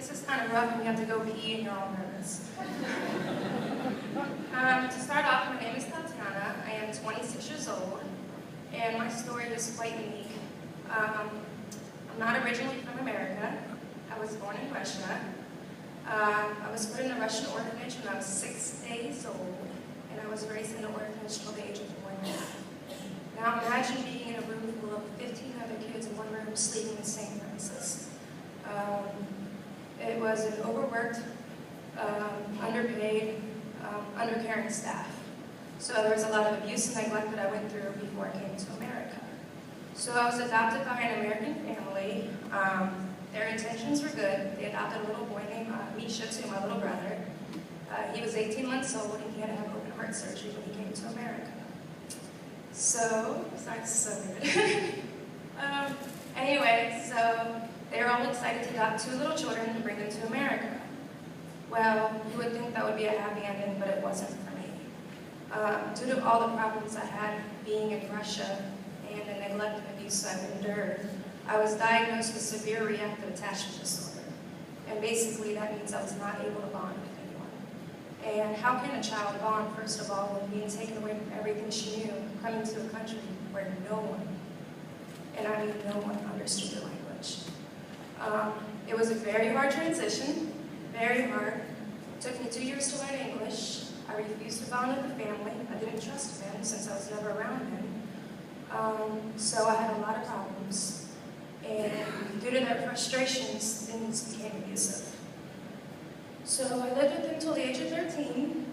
this is kind of rough and you have to go pee and you're all nervous. To start off, my name is Tatiana. I am 26 years old, and my story is quite unique. I'm not originally from America. I was born in Russia. I was put in a Russian orphanage when I was 6 days old, and I was raised in an orphanage till the age of 20. Now imagine being in a room full of 15 other kids in one room sleeping in the same premises. It was an overworked, underpaid, undercaring staff. So there was a lot of abuse and neglect that I went through before I came to America. So I was adopted by an American family. Their intentions were good. They adopted a little boy named Misha, my little brother. He was 18 months old and he had to have open heart surgery when he came to America. So, sorry, so good. Anyway, so they were all excited to adopt 2 little children and bring them to America. Well, you would think that would be a happy ending, but it wasn't for me. Due to all the problems I had being in Russia and the neglect and abuse I've endured, I was diagnosed with severe reactive attachment disorder. And basically that means I was not able to bond with anyone. And how can a child bond, first of all, when being taken away from everything she knew, coming to a country where no one, and I mean no one, understood the language. It was a very hard transition, very hard. It took me 2 years to learn English. I refused to bond with the family. I didn't trust them since I was never around them. So I had a lot of problems. And due to their frustrations, things became abusive. So I lived with them until the age of 13.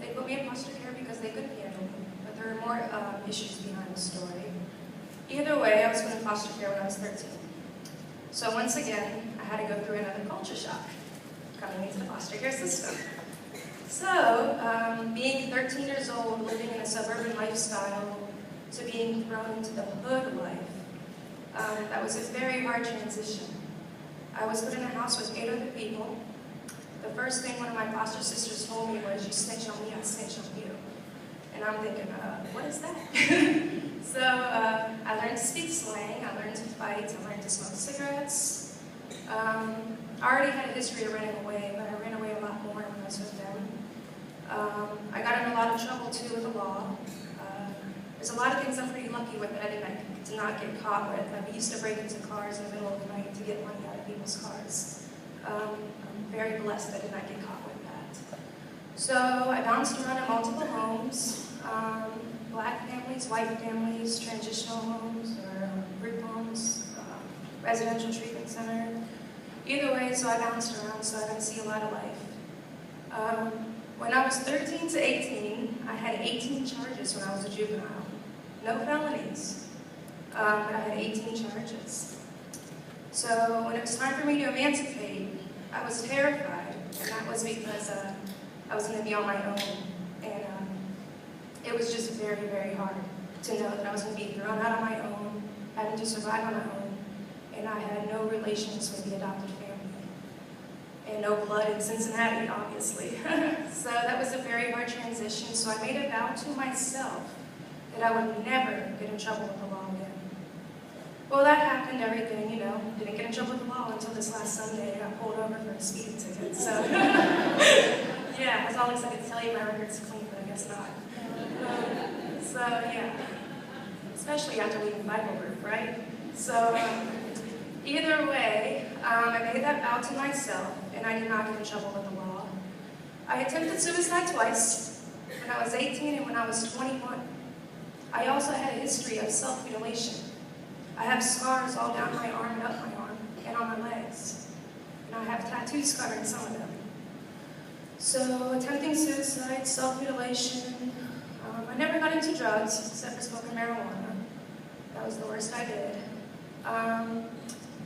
They put me in foster care because they couldn't handle me, but there were more issues behind the story. Either way, I was put in foster care when I was 13. So once again, I had to go through another culture shock, coming into the foster care system. So, being 13 years old, living in a suburban lifestyle, to being thrown into the hood life, that was a very hard transition. I was put in a house with 8 other people. The first thing one of my foster sisters told me was, "You snitch on me, I snitch on you." And I'm thinking, what is that? So I learned to speak slang, I learned to fight, I learned to smoke cigarettes. I already had a history of running away, but I ran away a lot more when I was with them. I got in a lot of trouble too with the law. There's a lot of things I'm pretty lucky with that I did not get caught with. I used to break into cars in the middle of the night to get money out of people's cars. I'm very blessed I did not get caught with that. So I bounced around in multiple homes, black families, white families, transitional homes, or group homes, residential treatment center. Either way, so I bounced around, so I got to see a lot of life. When I was 13 to 18, I had 18 charges when I was a juvenile. No felonies, but I had 18 charges. So when it was time for me to emancipate, I was terrified, and that was because I was going to be on my own. And it was just very, very hard to know that I was going to be thrown out on my own, having to survive on my own, and I had no relations with the adopted family. And no blood in Cincinnati, obviously. So that was a very hard transition, so I made a vow to myself that I would never get in trouble with the law again. Well, that happened, everything, you know. Didn't get in trouble with the law until this last Sunday. I got pulled over for a speeding ticket, so. Yeah, I was all excited to tell you my record's clean, but I guess not. So, yeah. Especially after leaving Bible group, right? So, either way, I made that vow to myself, and I did not get in trouble with the law. I attempted suicide twice, when I was 18 and when I was 21. I also had a history of self-mutilation. I have scars all down my arm and up my arm, and on my legs. And I have tattoos covering some of them. So, attempting suicide, self-mutilation. I never got into drugs, except for smoking marijuana. That was the worst I did.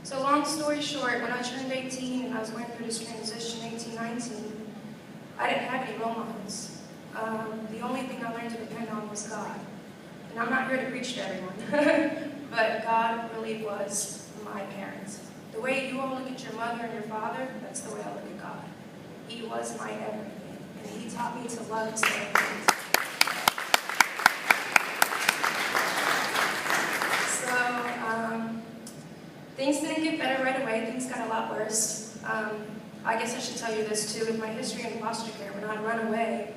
So long story short, when I turned 18 and I was going through this transition, 18, 19, I didn't have any role models. The only thing I learned to depend on was God. And I'm not here to preach to everyone, but God really was my parent. The way you all look at your mother and your father, that's the way I look at God. He was my everything, and He taught me to love His everything. So, things didn't get better right away, things got a lot worse. I guess I should tell you this too, with my history in foster care, when I'd run away,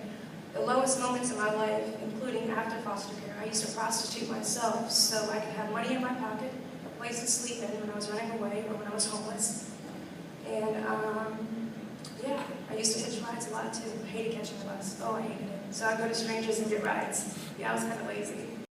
the lowest moments in my life, including after foster care, I used to prostitute myself so I could have money in my pocket, a place to sleep in when I was running away or when I was homeless. And yeah, I used to hitch rides a lot too. I hated catching the bus. Oh, I hated it. So I'd go to strangers and get rides. Yeah, I was kind of lazy.